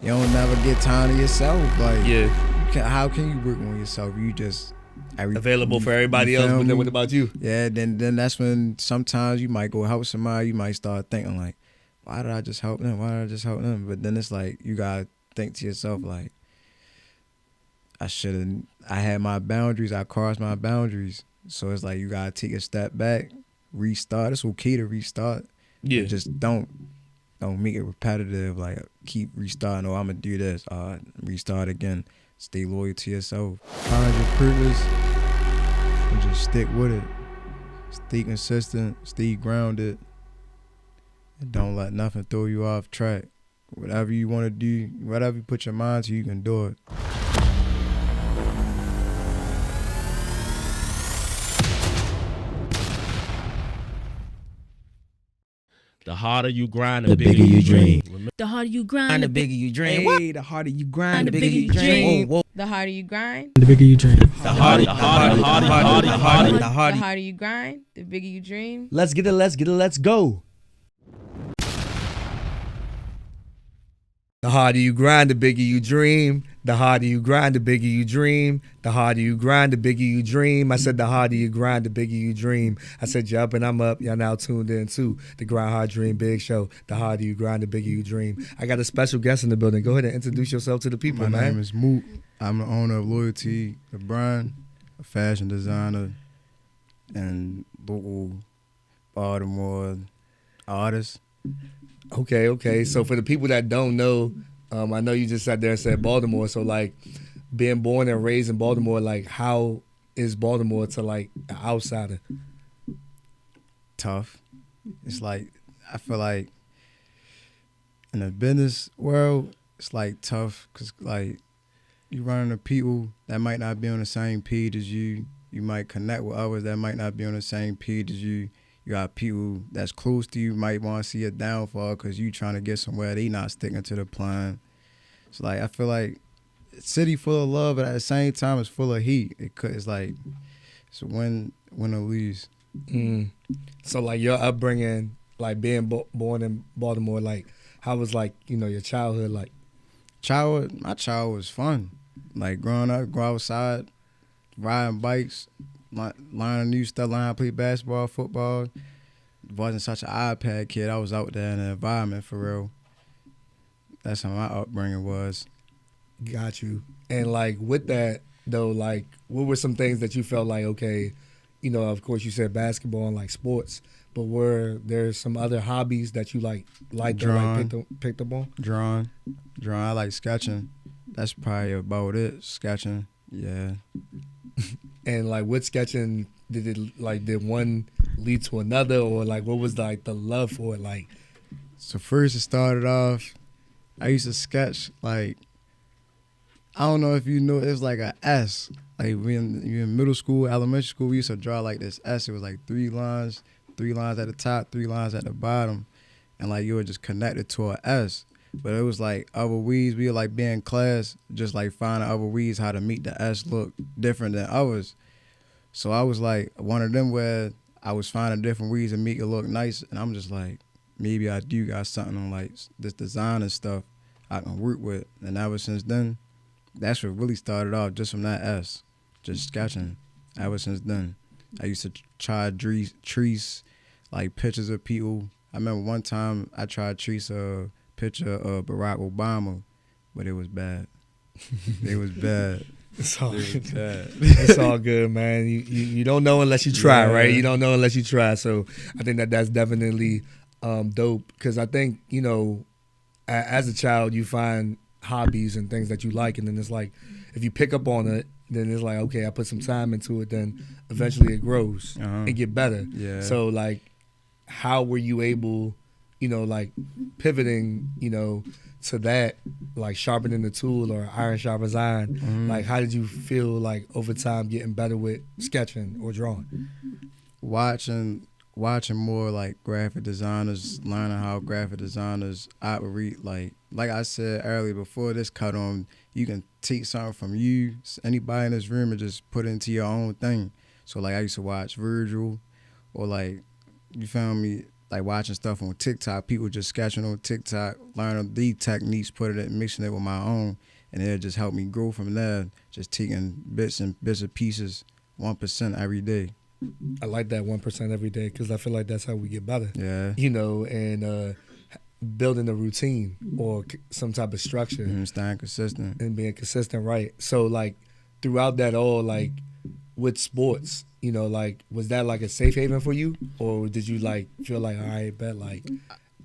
you don't never get time to yourself. Like, Yeah. how can you work on yourself? You just Available for everybody else, but then what about you? Yeah, then that's when sometimes you might go help somebody. You might start thinking like, why did I just help them? Why did I just help them? But then it's like you gotta think to yourself like, I had my boundaries. I crossed my boundaries. So it's like you gotta take a step back, restart. It's okay to restart. Yeah. But just don't make it repetitive. Like keep restarting. Oh, I'm gonna do this. Restart again. Stay loyal to yourself. Find your purpose and just stick with it. Stay consistent. Stay grounded. And don't let nothing throw you off track. Whatever you want to do, whatever you put your mind to, you can do it. The harder you grind, the bigger you dream. The harder you grind, The bigger you dream. Hey, the harder you grind, the bigger you dream. Whoa, whoa. The harder you grind, The bigger you dream. The harder you grind, the bigger you dream. Let's get it, let's go. The harder you grind, the bigger you dream. The harder you grind, the bigger you dream. The harder you grind, the bigger you dream. I said the harder you grind, the bigger you dream. I said you up and I'm up. Y'all now tuned in to the Grind Hard Dream Big Show. The harder you grind, the bigger you dream. I got a special guest in the building. Go ahead and introduce yourself to the people, My man. name is Mook. I'm the owner of Loyalty LeBron, a fashion designer and local Baltimore artist. Okay. So for the people that don't know, I know you just sat there and said Baltimore. So like being born and raised in Baltimore, like how is Baltimore to like an outsider? Tough. It's like, I feel like in the business world, it's like tough because like you run into people that might not be on the same page as you. You might connect with others that might not be on the same page as you. You got people that's close to you might want to see a downfall because you trying to get somewhere. They not sticking to the plan. It's like, I feel like it's a city full of love, but at the same time, it's full of heat. It's like, it's a win or lose. So like your upbringing, like being born in Baltimore, like how was like, you know, your childhood like? My childhood was fun. Like growing up, go outside, riding bikes, learning new stuff, learning how to play basketball, football. Wasn't such an iPad kid. I was out there in the environment for real. That's how my upbringing was. Got you. And like with that though, like what were some things that you felt like, okay, you know, of course you said basketball and like sports, but were there some other hobbies that you like picked up on? Drawing. I like sketching. That's probably about it. Sketching. Yeah. And like with sketching, did one lead to another, or like what was like the love for it like? So first it started off, I used to sketch like, I don't know if you know, it was like a S. Like you in middle school, elementary school, we used to draw like this S. It was like three lines at the top, 3 lines at the bottom. And like you were just connected to a S. But it was like other ways, we were like being in class, just like finding other ways how to make the S look different than others. So I was like one of them where I was finding different ways to make it look nice. And I'm just like, maybe I do got something on like this design and stuff I can work with. And ever since then, that's what really started off, just from that S, just sketching. Ever since then, I used to try to trace like pictures of people. I remember one time I tried to trace a picture of Barack Obama, but it was bad. It was bad. It's all, It was bad. it's all good, man. You don't know unless you try, Yeah. right? You don't know unless you try. So I think that's definitely dope, because I think, you know, as a child you find hobbies and things that you like, and then it's like if you pick up on it, then it's like, okay, I put some time into it, then eventually it grows and get better. Yeah. So like, how were you able, you know, like pivoting, you know, to that, like sharpening the tool or iron sharpens iron? Like how did you feel like over time getting better with sketching or drawing? Watching more like graphic designers, learning how graphic designers operate. Like I said earlier, before this cut on, you can take something from you, anybody in this room, and just put it into your own thing. So like I used to watch Virgil, or like, you feel me, like watching stuff on TikTok, people just sketching on TikTok, learning the techniques, putting it, mixing it with my own, and it just helped me grow from there. Just taking bits and pieces, 1% every day. I like that 1% every day because I feel like that's how we get better. Yeah. You know, and building a routine or some type of structure Staying consistent. and being consistent, right? So like throughout that all, like with sports, you know, like was that like a safe haven for you, or did you like feel like, all right, bet like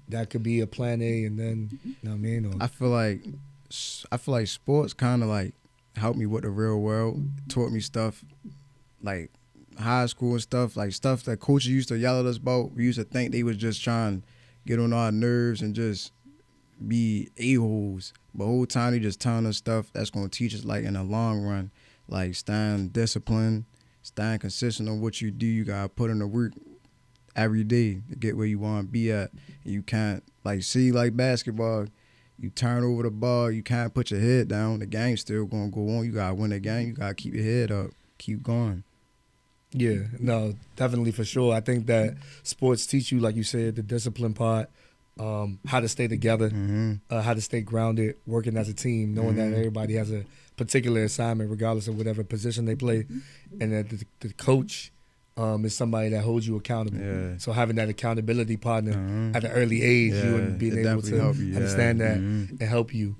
that could be a plan A, and then you know what I mean? Or, I feel like sports kind of like helped me with the real world, taught me stuff like high school and stuff, like stuff that coaches used to yell at us about. We used to think they was just trying to get on our nerves and just be a-holes. But the whole time they just telling us stuff that's going to teach us, like, in the long run, like staying disciplined, staying consistent on what you do. You got to put in the work every day to get where you want to be at. And you can't, like, see, like basketball, you turn over the ball, you can't put your head down. The game's still going to go on. You got to win the game. You got to keep your head up, keep going. yeah, no, definitely for sure. I think that sports teach you, like you said, the discipline part, how to stay together, how to stay grounded, working as a team, knowing that everybody has a particular assignment regardless of whatever position they play, and that the coach is somebody that holds you accountable. Yeah. So having that accountability partner at an early age, you and being it able to definitely help you, understand that and help you.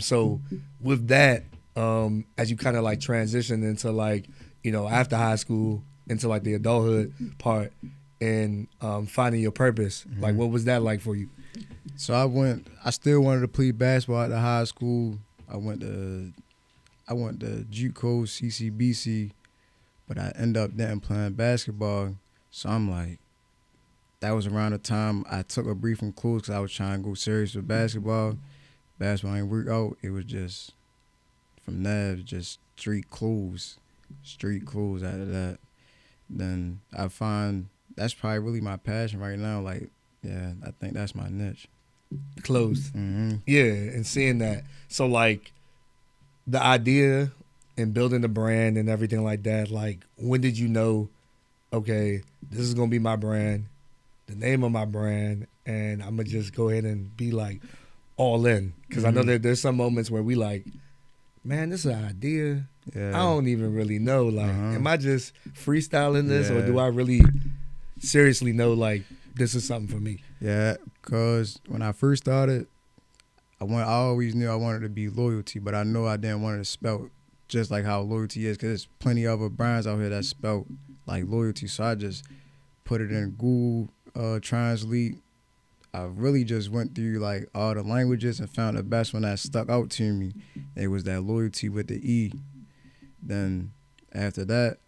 So with that, as you kind of like transition into like, you know, after high school into like the adulthood part and finding your purpose, like what was that like for you? So I still wanted to play basketball at the high school. I went to JUCO, CCBC, but I ended up then playing basketball. So I'm like, that was around the time I took a break from clothes because I was trying to go serious with basketball. Basketball ain't work out. It was just, from there, just street clothes out of that. Then I find that's probably really my passion right now. Like, yeah, I think that's my niche. Clothes. Yeah, and seeing that. So like the idea and building the brand and everything like that, like when did you know, okay, this is gonna be my brand, the name of my brand, and I'm gonna just go ahead and be like all in? Because I know that there's some moments where we like, man, this is an idea. Yeah. I don't even really know. Like, am I just freestyling this, or Yeah. do I really seriously know like this is something for me? Yeah, because when I first started, I always knew I wanted to be loyalty, but I know I didn't want it to spell just like how loyalty is, because there's plenty of other brands out here that spell like loyalty. So I just put it in Google Translate. I really just went through like all the languages and found the best one that stuck out to me. It was that loyalty with the E. Then after that,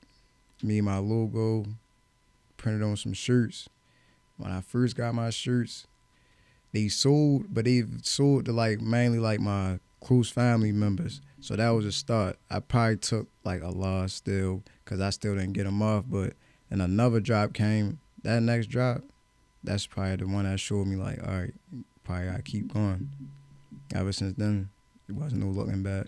me and my logo printed on some shirts. When I first got my shirts, they sold, but they sold to like mainly like my close family members. So that was a start. I probably took like a loss still because I still didn't get them off. But then another drop came. That next drop, that's probably the one that showed me like, all right, probably gotta keep going. Ever since then, it wasn't no looking back.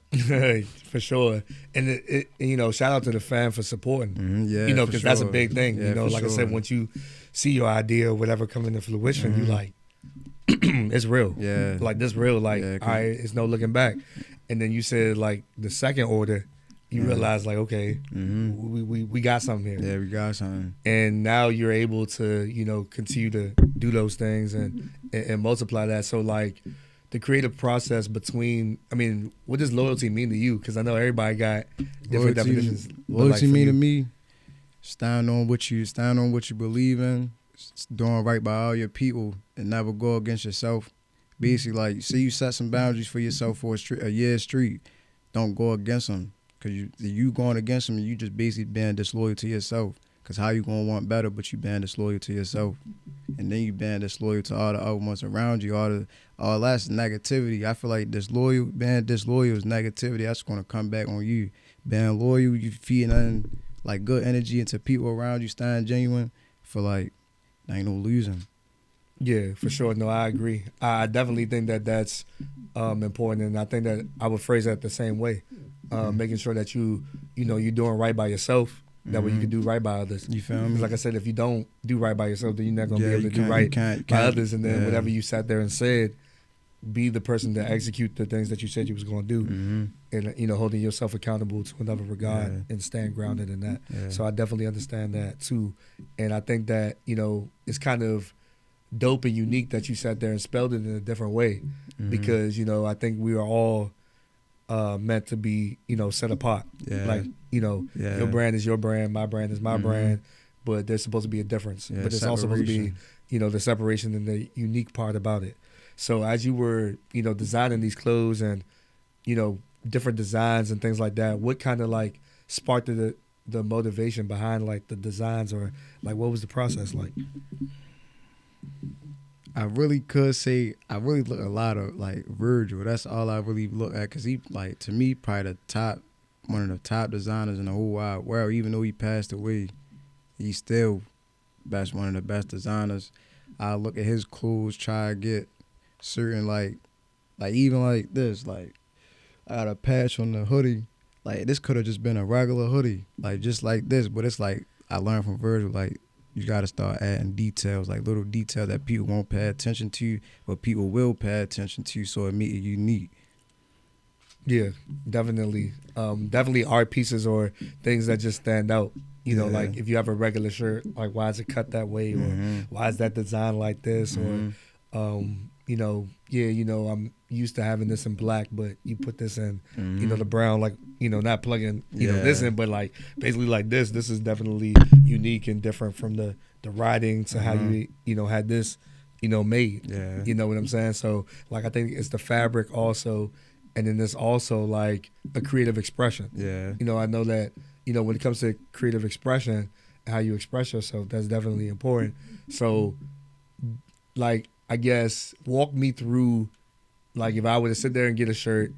For sure. And it you know, shout out to the fan for supporting. Yeah, you know, for because that's a sure. big thing. Yeah, you know, for like I said, sure. once you see your idea or whatever come into fruition, you like, it's real. Yeah. Like this real. Like, Yeah, 'cause- all right, it's no looking back. And then you said like the second order, you realize like, okay, we got something here. Yeah, we got something. And now you're able to, you know, continue to do those things and multiply that. So like the creative process between, I mean, what does loyalty mean to you? Because I know everybody got different definitions. but, like, Loyalty for mean to you- me, stand on what you believe in, doing right by all your people, and never go against yourself. Basically, like, say you set some boundaries for yourself for a year straight, don't go against them. Because you going against them, you just basically being disloyal to yourself. Because how you going to want better, but you being disloyal to yourself. And then you being disloyal to all the other ones around you. All that's negativity. I feel like being disloyal is negativity. That's going to come back on you. Being loyal, you feeding like good energy into people around you, staying genuine. I feel like there ain't no losing. Yeah, for sure. No, I agree. I definitely think that that's important, and I think that I would phrase that the same way, making sure that you know you're doing right by yourself, That way you can do right by others. You feel me? 'Cause like I said, if you don't do right by yourself, then you're not gonna be Yeah, able you to do can't- right you can't- by others. And then yeah. whatever you sat there and said, be the person to execute the things that you said you was gonna do, and holding yourself accountable to another regard Yeah. and staying grounded in that. Yeah. So I definitely understand that too, and I think that it's kind of dope and unique that you sat there and spelled it in a different way, because I think we are all meant to be set apart. Yeah. Like Yeah. your brand is your brand, my brand is my brand, but there's supposed to be a difference. Yeah, but there's also supposed to be separation. the separation and the unique part about it. So as you were designing these clothes and different designs and things like that, what kind of like sparked the motivation behind like the designs, or like what was the process like? I really could say I really look a lot of like Virgil. That's all I really look at, because he, like, to me, probably one of the top designers in the whole wide world. Even though he passed away, he's still one of the best designers. I look at his clothes, try to get certain like even like this, like I got a patch on the hoodie. Like, this could have just been a regular hoodie, like just like this, but it's like I learned from Virgil, like, you got to start adding details, like little details that people won't pay attention to, but people will pay attention to, so it make it unique. Yeah, definitely. Definitely art pieces or things that just stand out. Yeah. Like if you have a regular shirt, like why is it cut that way, or why is that design like this, or I'm used to having this in black, but you put this in, the brown, like, not plugging, this in, but like basically like this is definitely unique and different from the writing to how you had this, made. Yeah. You know what I'm saying? So like I think it's the fabric also, and then there's also like a creative expression. Yeah. I know that, when it comes to creative expression, how you express yourself, that's definitely important. So like, I guess, walk me through, like, if I were to sit there and get a shirt,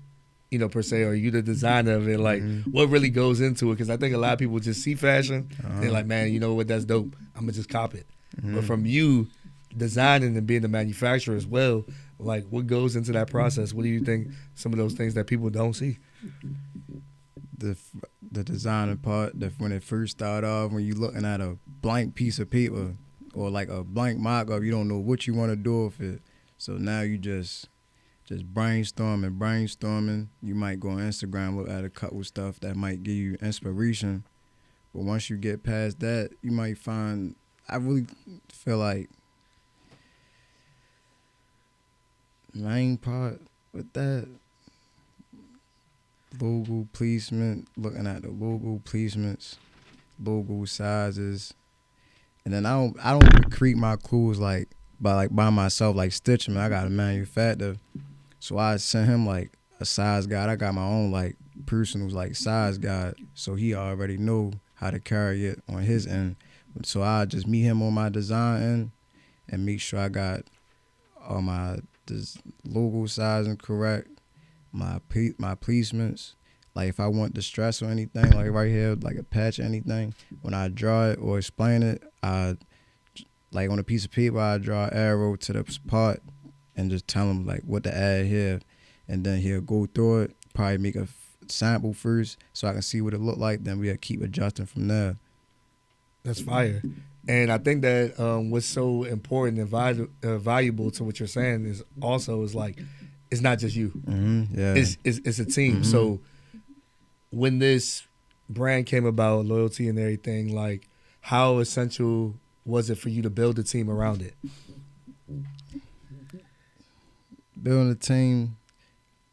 per se, or you the designer of it, like, what really goes into it? Because I think a lot of people just see fashion, and they're like, man, you know what, that's dope, I'm going to just cop it. But from you designing and being the manufacturer as well, like, what goes into that process? What do you think some of those things that people don't see? The designing part, when it first started off, when you looking at a blank piece of paper or like a blank mock-up, you don't know what you want to do with it. So now you just brainstorming. You might go on Instagram, look at a couple stuff that might give you inspiration. But once you get past that, you might find, I really feel like main part with that, logo placement, looking at the logo placements, logo sizes. And then I don't create my clothes like by myself, like stitching. I got a manufacturer, so I sent him like a size guide. I got my own like personal like size guide, so he already know how to carry it on his end. So I just meet him on my design end and make sure I got all my logo sizing correct, my placements. Like if I want the stress or anything, like right here, like a patch or anything, when I draw it or explain it, I, like on a piece of paper, I draw an arrow to the part and just tell him like what to add here. And then he'll go through it, probably make a sample first so I can see what it look like. Then we'll keep adjusting from there. That's fire. And I think that what's so important and valuable to what you're saying is like, it's not just you. Yeah. It's a team. So when this brand came about, loyalty and everything, like how essential was it for you to build a team around it? Building a team,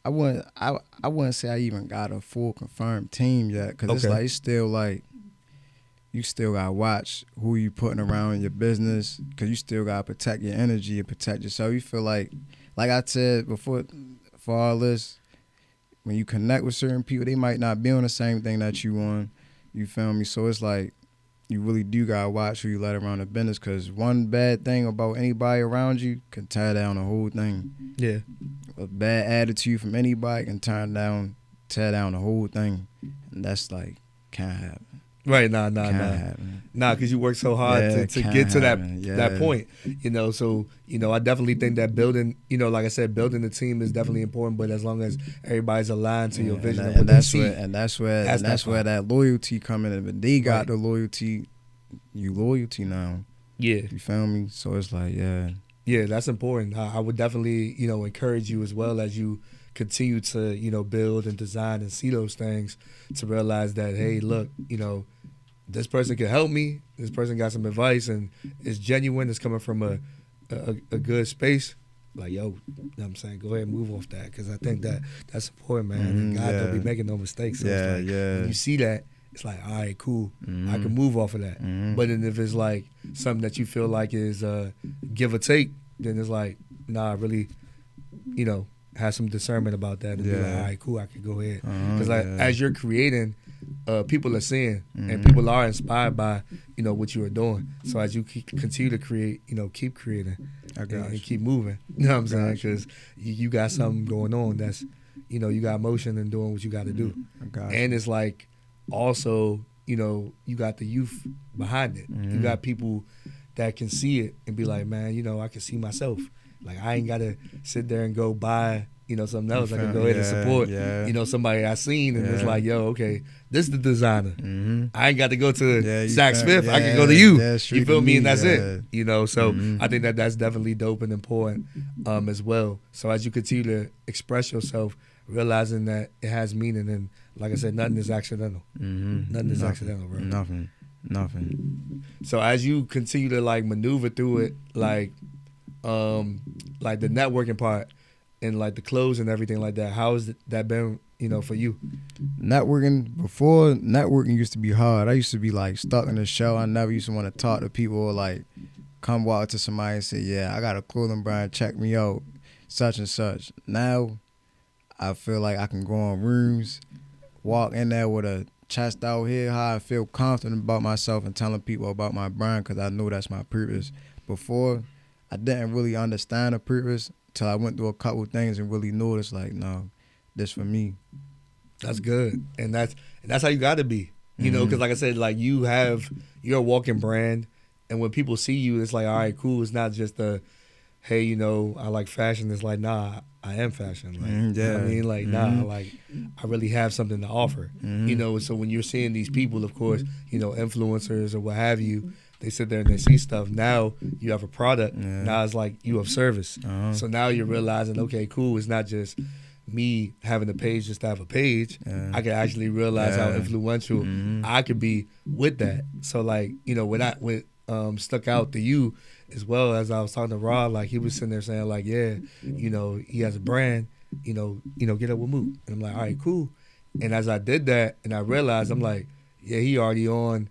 I wouldn't say I even got a full confirmed team yet, because it's still like, you still gotta watch who you putting around in your business, because you still gotta protect your energy and protect yourself. You feel like I said before, for all this, when you connect with certain people, they might not be on the same thing that you on. You feel me? So it's like, you really do gotta watch who you let around the business, because one bad thing about anybody around you can tear down the whole thing. Yeah. A bad attitude from anybody can tear down the whole thing, and that's like, can't happen. Right, Can't happen. because you work so hard Yeah, to can't get to happen. that Yeah. point, so I definitely think that building, like I said, building the team is definitely important. But as long as everybody's aligned to your Yeah, vision and, and that, what and they that's see, where and that's where that's and that's that where part. that loyalty coming in. But they got Right. the loyalty, you loyalty now. Yeah, You feel me? So it's like, yeah, that's important. I would definitely, encourage you as well as you continue to, build and design and see those things to realize that, hey, look, this person can help me. This person got some advice and it's genuine. It's coming from a good space. Like, yo, you know what I'm saying? Go ahead and move off that because I think that's important, man. And God don't be yeah. making no mistakes. So Yeah, it's like, yeah. when you see that, it's like, all right, cool. I Mhm. can move off of that. Mhm. But then if it's like something that you feel like is give or take, then it's like, nah, really, have some discernment about that and be like, Yeah. all right, cool, I can go ahead. Uh-huh, Because like yeah. as you're creating, people are seeing and Mhm. people are inspired by what you are doing. So as you continue to create, keep creating I got and you. keep moving. You know what I'm saying? Got you. Because you got something going on that's, you got motion and doing what you got to do. I got And you. it's like also, you got the youth behind it. You Mhm. got people that can see it and be like, man, I can see myself. Like I ain't gotta sit there and go buy, something else. I can go ahead and support, Yeah. somebody I seen and it's Yeah. like, yo, okay, this is the designer. Mm-hmm. I ain't got to go to Yeah, you Saks feel- Fifth. I can go to yeah, you. yeah, You straight feel to me? me, And that's yeah. it. So Mhm. I think that's definitely dope and important as well. So as you continue to express yourself, realizing that it has meaning and like I said, nothing is accidental. Mm-hmm. Nothing is accidental, bro. Nothing. So as you continue to like maneuver through it, like the networking part and like the clothes and everything like that, how has that been, for you? Before networking used to be hard. I used to be like stuck in the show. I never used to want to talk to people or like come walk to somebody and say, yeah, I got a clothing brand, check me out, such and such. Now I feel like I can go on rooms, walk in there with a chest out here, how I feel confident about myself and telling people about my brand because I know that's my purpose. Before, I didn't really understand the purpose till I went through a couple things and really noticed like, no, this for me. That's good, and that's how you got to be, Mhm. because like I said, like you're a walking brand, and when people see you, it's like, all right, cool. It's not just hey, I like fashion. It's like, nah, I am fashion. Like, Mhm, you know what I yeah. mean, like, Mhm. nah, like I really have something to offer. Mhm. So when you're seeing these people, of course, influencers or what have you, they sit there and they see stuff. Now you have a product. Yeah. Now it's like you have service. Uh-huh. So now you're realizing, okay, cool. It's not just me having a page just to have a page. Yeah. I can actually realize how Yeah. influential Mhm. I could be with that. So like, what stuck out to you as well as I was talking to Rod, like he was sitting there saying like, yeah, he has a brand, get up with Mook. And I'm like, all right, cool. And as I did that and I realized, I'm like, yeah, he already on,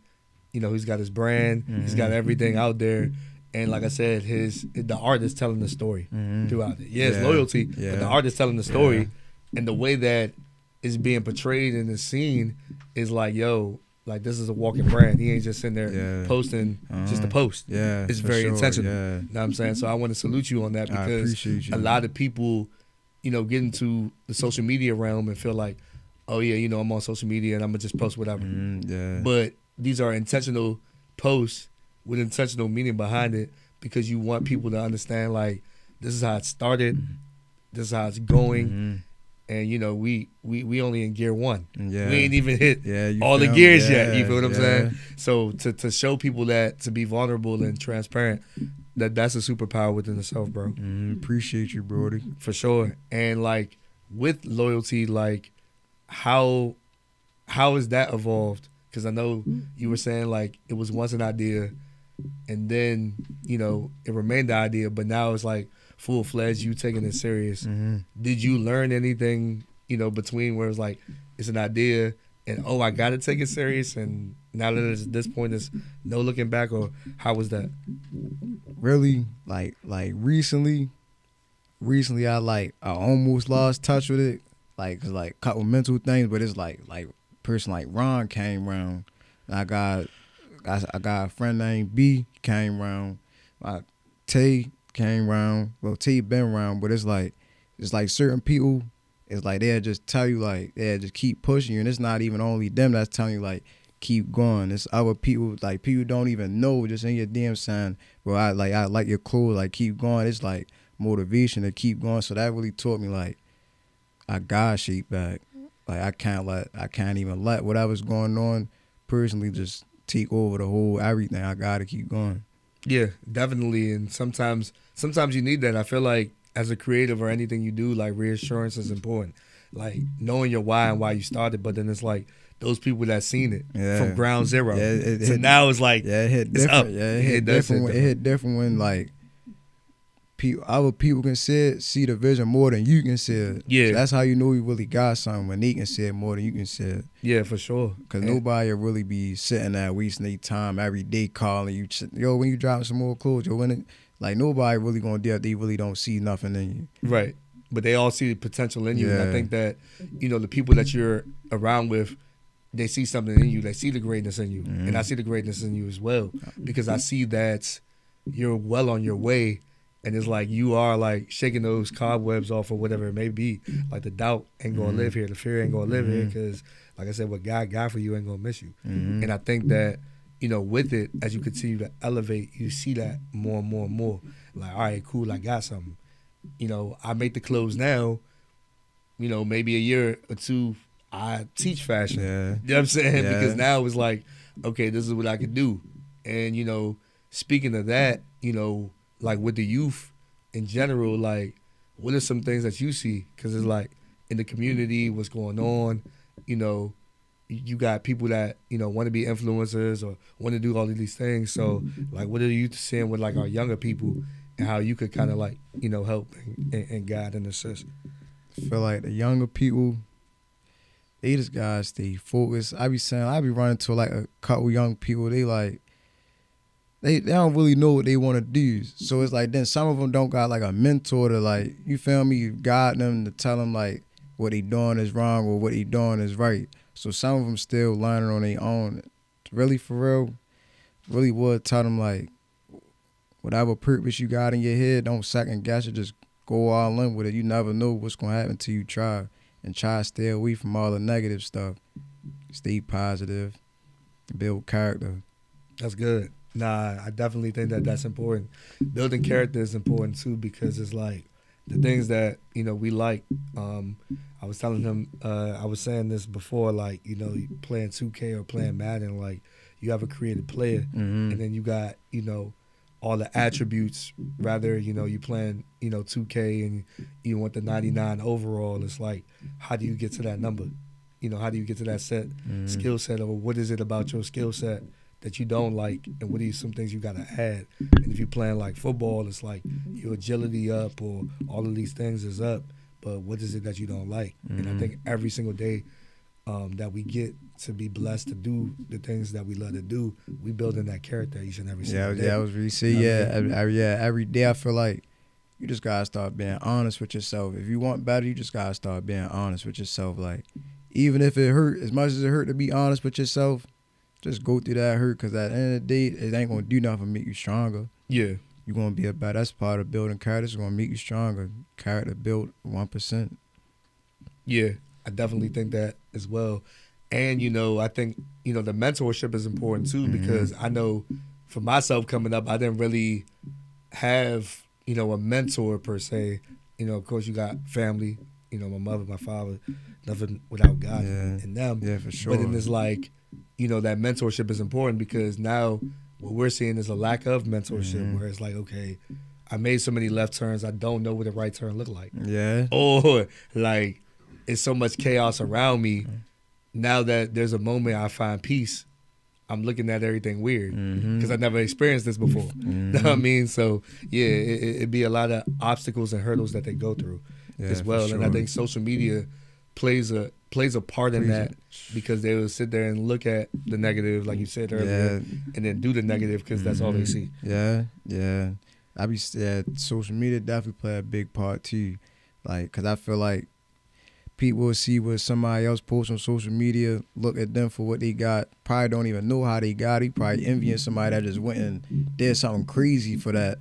he's got his brand, he's got everything out there. And like I said, the art is telling the story throughout it. Yeah, it's Yeah. loyalty, Yeah. but the art is telling the story, and the way that it's being portrayed in the scene is like, yo, like this is a walking brand. He ain't just sitting there Yeah. posting just to post. Yeah, It's for very sure, intentional. yeah. You know what I'm saying? So I want to salute you on that I because appreciate you. a lot of people, get into the social media realm and feel like, oh yeah, I'm on social media and I'm gonna just post whatever. Yeah. But these are intentional posts with intentional meaning behind it because you want people to understand like this is how it started, this is how it's going, and we only in gear one. Yeah. We ain't even hit you all the feel me? gears yet. You feel what I'm Yeah. saying? So to show people that, to be vulnerable and transparent, that's a superpower within itself, bro. Appreciate you, Brody. For sure. And like with loyalty, like how has that evolved? Because I know you were saying like it was once an idea, and then it remained the idea, but now it's like full fledged. You taking it serious. Did you learn anything between where it's like it's an idea and I got to take it serious, and now that it's at this point, it's no looking back, or how was that? Really, like recently I almost lost touch with it. Like, 'cause like couple mental things, but it's like person like Ron came around. And I got a friend named B came around. Tay came around. Well, Tay been around, but it's like certain people. It's like they'll just tell you like they'll just keep pushing you, and it's not even only them that's telling you like keep going. It's other people, like people don't even know, just in your DM saying, bro, I like your clothes, like keep going. It's like motivation to keep going. So that really taught me like I got shape back. Like I can't even let whatever's going on personally just take over the whole everything. I gotta keep going. Yeah, definitely. And sometimes you need that. I feel like as a creative or anything you do, like reassurance is important. Like knowing your why and why you started, but then it's like those people that seen it from ground zero. Yeah, so now it's like it hit it's different. up. Yeah, it hit different. It hit different when like other people can see the vision more than you can see it. Yeah. So that's how you know you really got something, when they can see it more than you can see it. Yeah, for sure. Because nobody will really be sitting there wasting their time every day calling you. Yo, when you dropping some more clothes, yo, when it, like nobody really gonna do it. They really don't see nothing in you. Right. But they all see the potential in you. And I Yeah. think that, the people that you're around with, they see something in you. They see the greatness in you. Mhm. And I see the greatness in you as well. Because I see that you're well on your way. And it's like you are like shaking those cobwebs off or whatever it may be. Like the doubt ain't going to live here. The fear ain't going to live here because, like I said, what God got for you ain't going to miss you. Mhm. And I think that, with it, as you continue to elevate, you see that more and more and more. Like, all right, cool, I got something. I make the clothes now. Maybe a year or two, I teach fashion. Yeah. You know what I'm saying? Yeah. Because now it's like, okay, this is what I can do. And, speaking of that, like with the youth in general, like what are some things that you see? Because it's like in the community, what's going on, you got people that, want to be influencers or want to do all of these things. So like what are you seeing with like our younger people and how you could kind of like, help and guide and assist? I feel like the younger people, they just gotta stay focused. I be running to like a couple young people, they like, they don't really know what they want to do. So it's like then some of them don't got like a mentor to like, you feel me, guide them to tell them like what they doing is wrong or what they doing is right. So some of them still learning on their own. Really, for real, really would tell them like, whatever purpose you got in your head, don't second guess it. Just go all in with it. You never know what's going to happen till you try. And try to stay away from all the negative stuff. Stay positive. Build character. That's good. Nah, I definitely think that that's important. Building character is important too because it's like the things that we like. I was telling him, I was saying this before, like playing 2K or playing Madden, like you have a creative player, Mm-hmm. and then you got all the attributes. Rather, you playing 2K and you want the 99 overall. It's like, how do you get to that number? How do you get to that skill set, or what is it about your skill set that you don't like, and what are some things you got to add? And if you're playing like football, it's like your agility up or all of these things is up, but what is it that you don't like? And I think every single day that we get to be blessed to do the things that we love to do, we building that character each and every single day. Yeah, I was really see. Every day I feel like you just gotta start being honest with yourself. If you want better, you just gotta start being honest with yourself. Like, even if it hurt, as much as it hurt to be honest with yourself, just go through that hurt, because at the end of the day, it ain't gonna do nothing but make you stronger. Yeah. You're gonna be a better. That's part of building character. It's gonna make you stronger. Character built 1%. Yeah, I definitely think that as well. And, I think, the mentorship is important too, because I know for myself coming up, I didn't really have, a mentor per se. Of course you got family, my mother, my father, nothing without God and them. Yeah, for sure. But then it's like, that mentorship is important because now what we're seeing is a lack of mentorship where it's like, okay, I made so many left turns, I don't know what the right turn look like. Yeah. Or like it's so much chaos around me. Now that there's a moment I find peace, I'm looking at everything weird because I never experienced this before. You know what I mean? So yeah, it'd be a lot of obstacles and hurdles that they go through as well. For And I sure. think social media plays a part in that because they will sit there and look at the negative, like you said earlier, and then do the negative because that's all they see. Yeah. Social media definitely play a big part too. Like, because I feel like people will see what somebody else posts on social media, look at them for what they got, probably don't even know how they got it, probably envying somebody that just went and did something crazy for that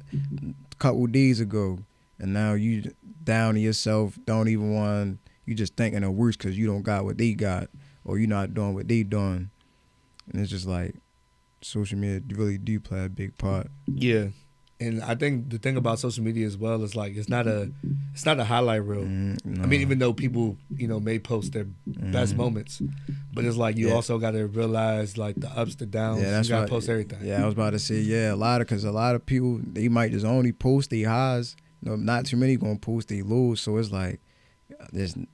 a couple days ago. And now you down to yourself, don't even want, you just thinking the worst because you don't got what they got or you're not doing what they doing. And it's just like social media really do play a big part. Yeah. And I think the thing about social media as well is like it's not a highlight reel. No. I mean, even though people, may post their best moments, but it's like you Yeah. also got to realize like the ups, the downs. Yeah, that's you got why- to post everything. Yeah, I was about to say, yeah, because a lot of people, they might just only post their highs. Not too many gonna post their lows. So it's like, it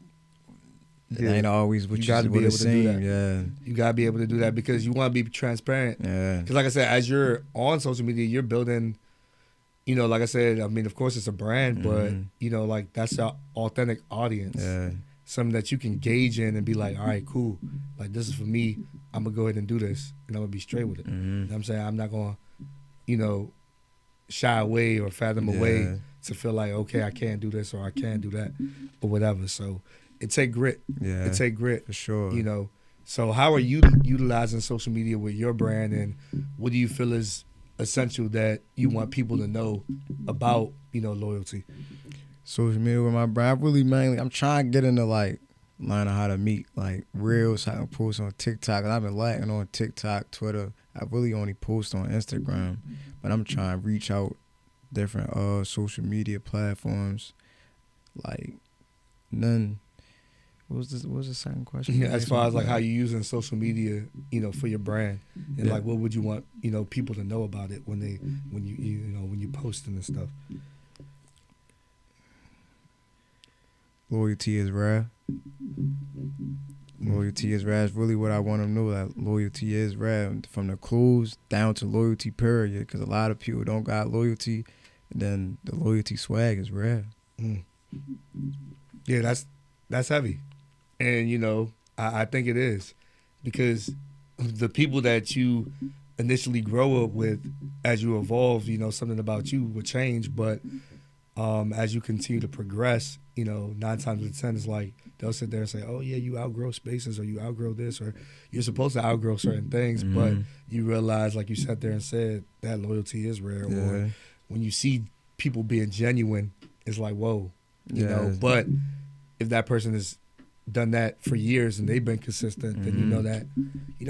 Yeah. ain't always what You you gotta be what it able to do seems. that. Yeah, You got to be able to do that because you want to be transparent. yeah, Because like I said, as you're on social media, you're building, like I said, I mean, of course it's a brand, but, like that's an authentic audience. yeah, Something that you can gauge in and be like, all right, cool. Like, this is for me. I'm going to go ahead and do this, and I'm going to be straight with it. You know what I'm saying? I'm not going to, shy away or fathom away Yeah. to feel like, okay, I can't do this or I can't do that or whatever. So it take grit. yeah. It take grit, for sure. So how are you utilizing social media with your brand, and what do you feel is essential that you want people to know about, loyalty? Social media with my brand, I'm trying to get into like learning how to meet like reels, how to post on TikTok. I've been lacking on TikTok, Twitter. I really only post on Instagram, but I'm trying to reach out different social media platforms. Like, then what was the second question? As far as like how you using social media, for your brand, and Yeah. like what would you want, people to know about it when you posting and stuff. Loyalty is rare. Loyalty is rare. It's really what I want them to know, that loyalty is rare. From the clothes down to loyalty period, because a lot of people don't got loyalty, and then the loyalty swag is rare. Yeah, that's heavy, and I think it is, because the people that you initially grow up with, as you evolve, something about you will change, but as you continue to progress, 9 times out of 10 is like they'll sit there and say, oh yeah, you outgrow spaces, or you outgrow this, or you're supposed to outgrow certain things, but you realize, like you sat there and said, that loyalty is rare. Yeah. Or when you see people being genuine, it's like, whoa, Yeah. but if that person has done that for years and they've been consistent, then you know that,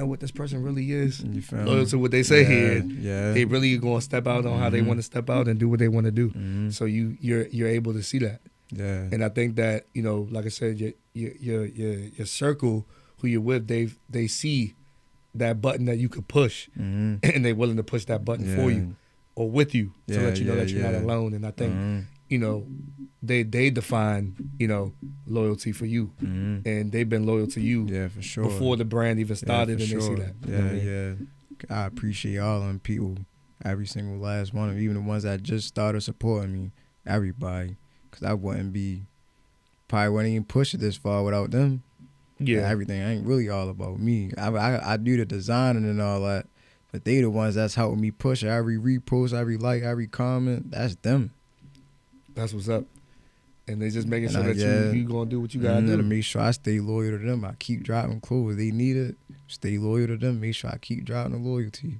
what this person really is, You feel loyal me? to what they say Yeah, here. yeah. They really going to step out on how they want to step out and do what they want to do. So you're able to see that. Yeah. And I think that, like I said, your circle, who you're with, they see that button that you could push, and they're willing to push that button for you or with you to let you know that you're not alone. And I think, they define, loyalty for you, and they've been loyal to you Yeah, for sure. before the brand even started, for and they see sure. that. You know Yeah, what I mean? yeah. I appreciate all them people, every single last one of them, even the ones that just started supporting me, everybody, because I probably wouldn't even push it this far without them. Yeah. Everything ain't really all about me. I do the designing and all that, but they the ones that's helping me push it. Every repost, every like, every comment, that's them. That's what's up. And they just making And sure I- that yeah. you gonna do what you gotta And do. to make sure I stay loyal to them. I keep dropping clothes. They need it. Stay loyal to them. Make sure I keep dropping the loyalty.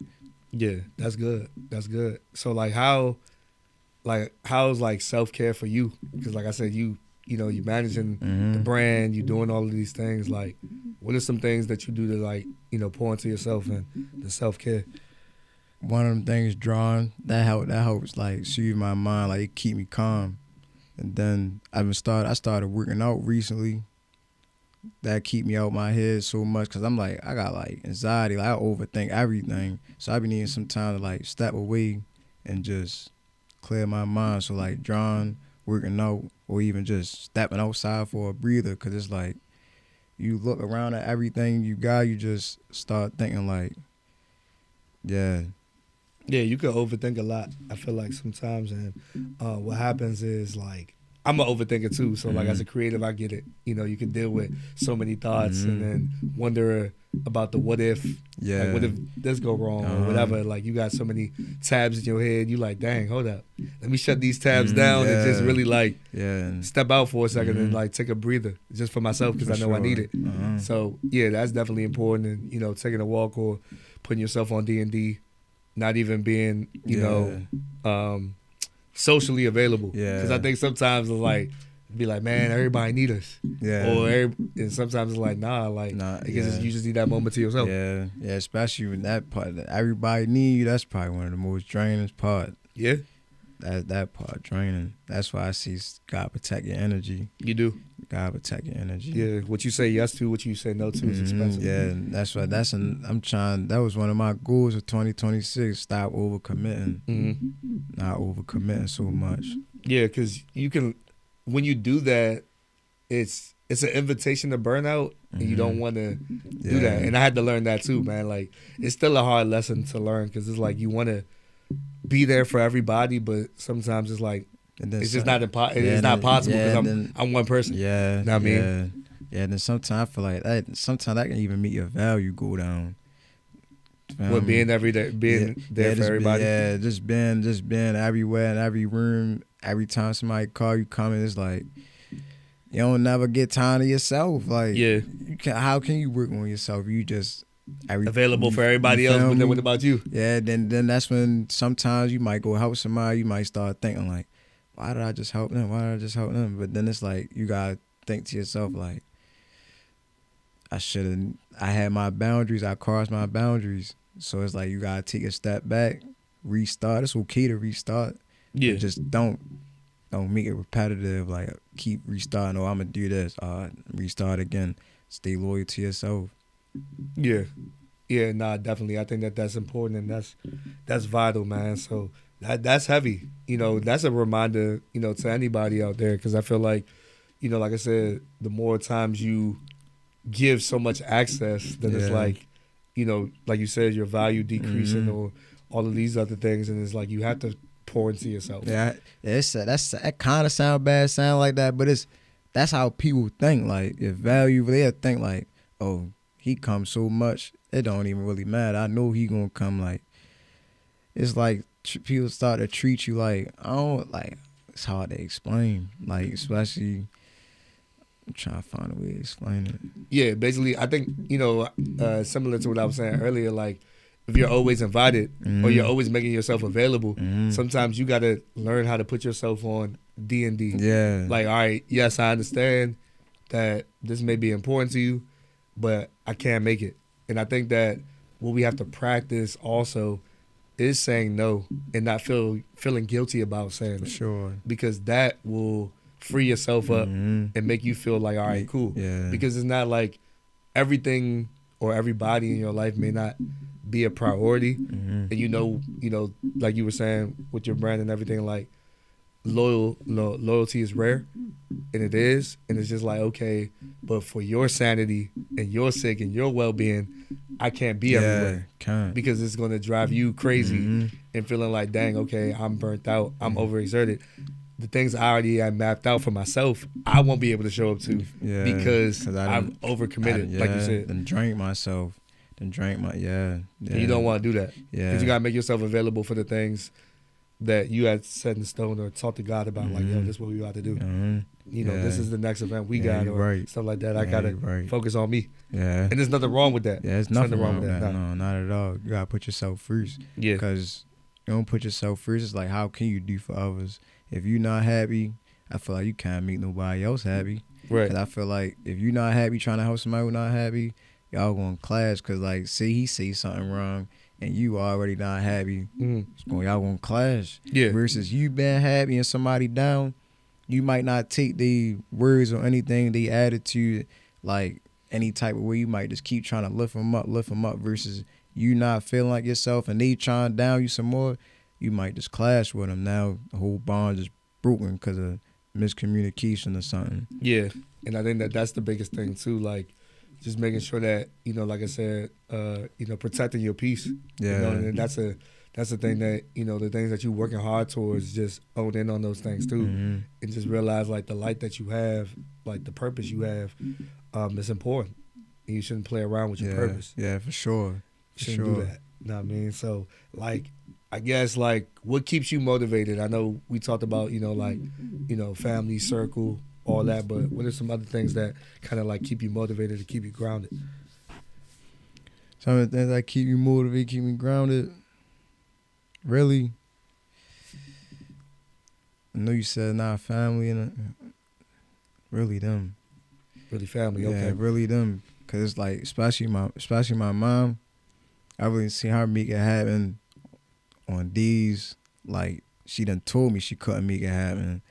Yeah, that's good. That's good. So how's like self-care for you? Because like I said, you managing the brand, you doing all of these things. Like, what are some things that you do to like, pour into yourself and the self-care? One of them things, drawing, that helps like soothe my mind, like it keep me calm. And then I started working out recently. That keep me out my head so much, because I'm like, I got like anxiety, like I overthink everything. So I be needing some time to like step away and just clear my mind. So like drawing, working out, or even just stepping outside for a breather, because it's like you look around at everything you got, you just start thinking like, yeah. Yeah, you can overthink a lot, I feel like sometimes, and what happens is like, I'm an overthinker too, so like as a creative, I get it. You can deal with so many thoughts and then wonder about the what if, Yeah. like what if this go wrong or whatever. Like you got so many tabs in your head, you like, dang, hold up, let me shut these tabs down and just yeah. really like Yeah. step out for a second and like take a breather just for myself, because I know I need it. So yeah, that's definitely important. And taking a walk or putting yourself on D&D, not even being socially available. Yeah. Because I think sometimes it's like be like, man, everybody need us. Yeah. And sometimes it's like, nah, Nah, because yeah. you just need that moment to yourself. Yeah, especially when that part that everybody need you. That's probably one of the most draining part. Yeah, That part draining. That's why I see God protect your energy. you do. God protect your energy. Yeah, what you say yes to, what you say no to is expensive. Yeah, and that's why I'm trying. That was one of my goals of 2026. Stop overcommitting, not overcommitting so much. Yeah, because you can, when you do that, it's an invitation to burnout, and you don't want to do that. And I had to learn that too, man. Like, it's still a hard lesson to learn because it's like you want to be there for everybody, but sometimes it's like it's just not it's not possible because I'm one person. Yeah, know what I mean? Yeah. And then sometimes I feel like that. Sometimes that can even make your value go down. With being every day, being there for everybody. Just being everywhere in every room. Every time somebody call you, coming, it's like you don't never get time to yourself. Like, how can you work on yourself? You just available for everybody else, but then what about you? Yeah, then that's when sometimes you might go help somebody. You might start thinking like, why did I just help them? Why did I just help them? But then it's like you gotta think to yourself like, I had my boundaries. I crossed my boundaries. So it's like you gotta take a step back, restart. It's okay to restart. Yeah. But just don't make it repetitive. Like keep restarting. Oh, I'm gonna do this. Restart again. Stay loyal to yourself. Yeah. Yeah, nah, definitely. I think that's important and that's vital, man. So that's heavy. You know, that's a reminder, you know, to anybody out there because I feel like, you know, like I said, the more times you give so much access, then it's like, you know, like you said, your value decreasing or all of these other things, and it's like you have to pour into yourself. Yeah, that kind of sound bad, sound like that, but that's how people think. Like if value, they'll think like, oh, he comes so much, it don't even really matter. I know he gonna come. Like it's like people start to treat you like it's hard to explain. Like especially. I'm trying to find a way to explain it. Yeah, basically, I think, you know, similar to what I was saying earlier, like, if you're always invited or you're always making yourself available, sometimes you got to learn how to put yourself on D&D. Yeah. Like, all right, yes, I understand that this may be important to you, but I can't make it. And I think that what we have to practice also is saying no and not feeling guilty about saying it. Sure. Because that will free yourself up and make you feel like, all right, cool. Yeah. Because it's not like everything or everybody in your life may not be a priority. And you know, like you were saying with your brand and everything, like loyalty is rare, and it is, and it's just like, okay, but for your sanity and your sake and your well-being, I can't be everywhere because it's going to drive you crazy and feeling like, dang, okay, I'm burnt out, I'm overexerted. The things I already had mapped out for myself, I won't be able to show up to because I'm overcommitted, like you said. Then drank myself. Then drank my, And you don't want to do that. Yeah. Because you got to make yourself available for the things that you had set in stone or talk to God about, like, yo, this is what we got to do. You know, this is the next event we got or stuff like that. I got to focus on me. Yeah. And there's nothing wrong with that. Yeah, there's nothing wrong with that. No, not at all. You got to put yourself first. Yeah. Because you don't put yourself first, it's like, how can you do for others? If you're not happy, I feel like you can't make nobody else happy. Right. Cause I feel like if you're not happy trying to help somebody who's not happy, y'all gonna clash. Cause like, say he say something wrong and you already not happy, y'all gonna clash. Yeah. Versus you being happy and somebody down, you might not take the words or anything they added to you like any type of way. You might just keep trying to lift them up. Versus you not feeling like yourself and they trying to down you some more. You might just clash with them. Now the whole bond is broken because of miscommunication or something. Yeah, and I think that's the biggest thing too. Like, just making sure that, you know, like I said, protecting your peace. Yeah, you know, and that's the thing that, you know, the things that you're working hard towards, just own in on those things too, and just realize like the light that you have, like the purpose you have, is important. And you shouldn't play around with your purpose. Yeah, for sure. You shouldn't do that. You know what I mean? So like, I guess, like, what keeps you motivated? I know we talked about, you know, like, you know, family, circle, all that, but what are some other things that kind of, like, keep you motivated to keep you grounded? Some of the things that keep you motivated, keep me grounded, really, I know you said not family, and really them. Really family, Yeah, okay. really them. Cause it's like, especially my mom. I really seen her make it happen on these. Like, she done told me she couldn't make it happen.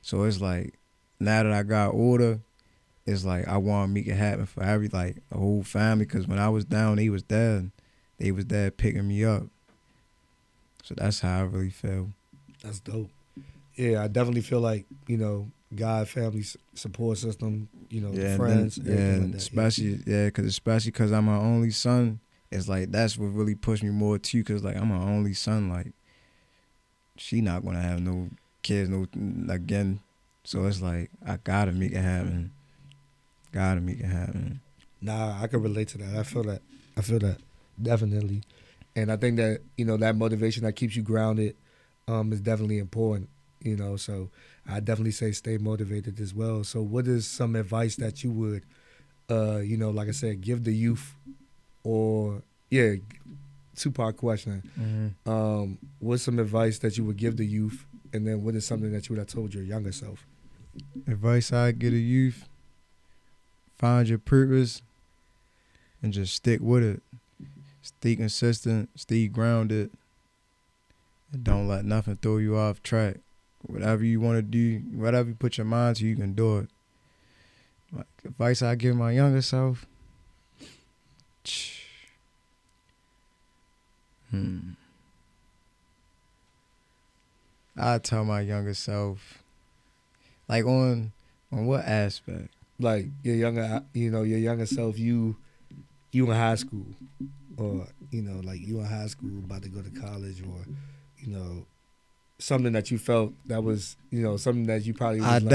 So it's like, now that I got older, it's like I want to make it happen for the whole family. Cause when I was down, they was there. They was there picking me up. So that's how I really feel. That's dope. Yeah, I definitely feel like, you know, God, family support system, you know, Yeah, friends, and then, everything yeah, like that. especially cause I'm my only son. It's like that's what really pushed me more too. Cause like I'm my only son. Like she not gonna have no kids, no again. So it's like I gotta make it happen. Gotta make it happen. Nah, I can relate to that. I feel that. Definitely. And I think that, you know, that motivation that keeps you grounded is definitely important, you know. So I definitely say stay motivated as well. So what is some advice that you would, you know, like I said, give the youth or, yeah, two-part question. Mm-hmm. What's some advice that you would give the youth? And then what is something that you would have told your younger self? Advice I give to youth: find your purpose and just stick with it. Stay consistent, stay grounded, and don't let nothing throw you off track. Whatever you want to do, whatever you put your mind to, you can do it. Like, advice I give my younger self: I tell my younger self, like on what aspect? Like your younger self, you in high school, or you know, like you in high school about to go to college, or you know, something that you felt that was, you know, something that you probably was I learning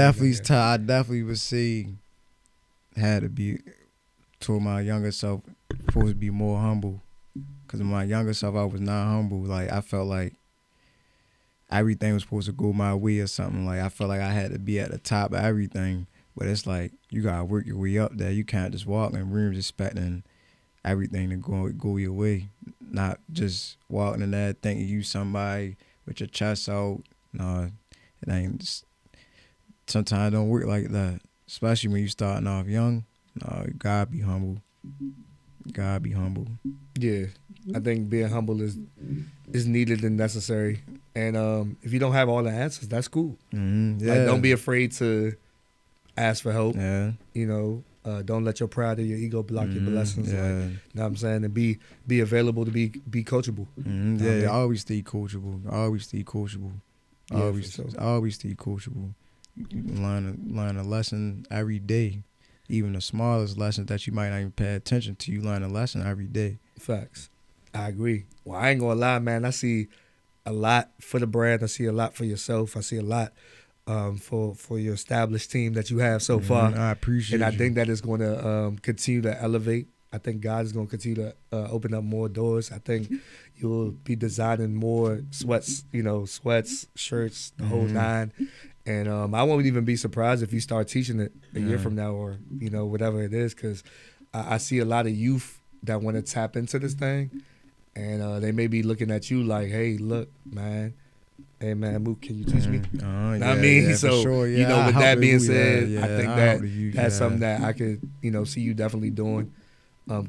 definitely would say had to be told my younger self supposed to be more humble. Cause my younger self, I was not humble. Like I felt like everything was supposed to go my way or something. Like I felt like I had to be at the top of everything. But it's like you gotta work your way up there. You can't just walk in rooms expecting everything to go your way. Not just walking in there thinking you somebody with your chest out. No, it ain't. Sometimes it don't work like that. Especially when you starting off young. No, you gotta be humble. You gotta be humble. Yeah, I think being humble is needed and necessary. And if you don't have all the answers, that's cool. Mm-hmm. Yeah. Like, don't be afraid to ask for help. Yeah. You know, don't let your pride or your ego block your blessings. Yeah. Like, you know what I'm saying? And be available to be coachable. Mm-hmm. Know what I mean? Always stay coachable. Always stay coachable. Yeah, Always, for sure. always stay coachable. You can learn a lesson every day. Even the smallest lessons that you might not even pay attention to, you learn a lesson every day. Facts. I agree. Well, I ain't gonna lie, man. I see a lot for the brand. I see a lot for yourself. I see a lot for your established team that you have so far. I appreciate And I you. think that it's going to continue to elevate. I think God is going to continue to open up more doors. I think you'll be designing more sweats, shirts, the whole nine. And I won't even be surprised if you start teaching it a year from now, or, you know, whatever it is, because I see a lot of youth that want to tap into this thing. And they may be looking at you like, hey, look, man. Hey, man, Mook, can you teach me? Yeah, I mean, yeah, so, for sure. Yeah, you know, I with help that the being youth, said, yeah, I think I that help the youth, that's yeah. something that I could, you know, see you definitely doing,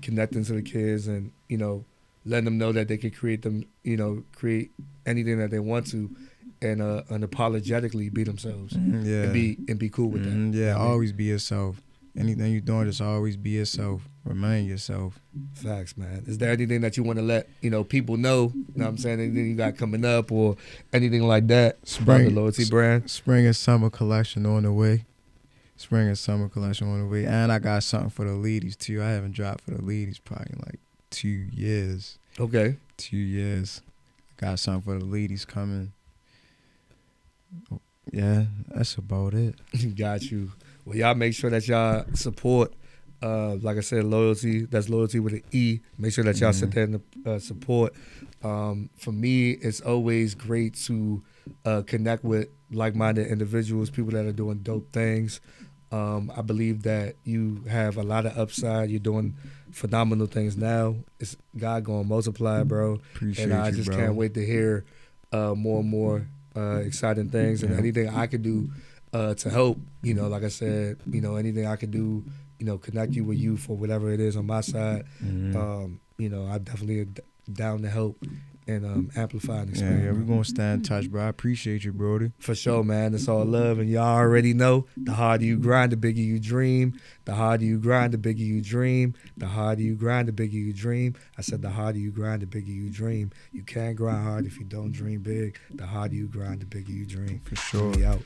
connecting to the kids and, you know, letting them know that they could create anything that they want to and unapologetically be themselves Yeah. and be cool with that. Yeah, You know what I mean? always be yourself. Anything you're doing, just always be yourself. Remain yourself. Facts, man. Is there anything that you want to let, you know, people know? You know what I'm saying? Anything you got coming up or anything like that about the Loyalty brand? Spring and summer collection on the way. Spring and summer collection on the way. And I got something for the ladies, too. I haven't dropped for the ladies probably in like 2 years. Okay. 2 years. Got something for the ladies coming. Yeah, that's about it. Got you. Well, y'all make sure that y'all support, like I said, Loyalty. That's Loyalty with an E. Make sure that y'all sit there and support. For me, it's always great to connect with like-minded individuals, people that are doing dope things. I believe that you have a lot of upside. You're doing phenomenal things now. It's God gonna multiply, bro. Appreciate and I you, just bro. can't wait to hear more and more exciting things, and anything I could do to help. You know, like I said, you know, anything I could do, you know, connect you with you for whatever it is on my side. You know, I'm definitely down to help and amplify and expand. Yeah, we're gonna stay in touch, bro. I appreciate you, Brody. For sure, man. It's all love, and y'all already know. The harder you grind, the bigger you dream. The harder you grind, the bigger you dream. The harder you grind, the bigger you dream. I said the harder you grind, the bigger you dream. You can't grind hard if you don't dream big. The harder you grind, the bigger you dream. For sure. We out.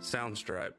Soundstripe.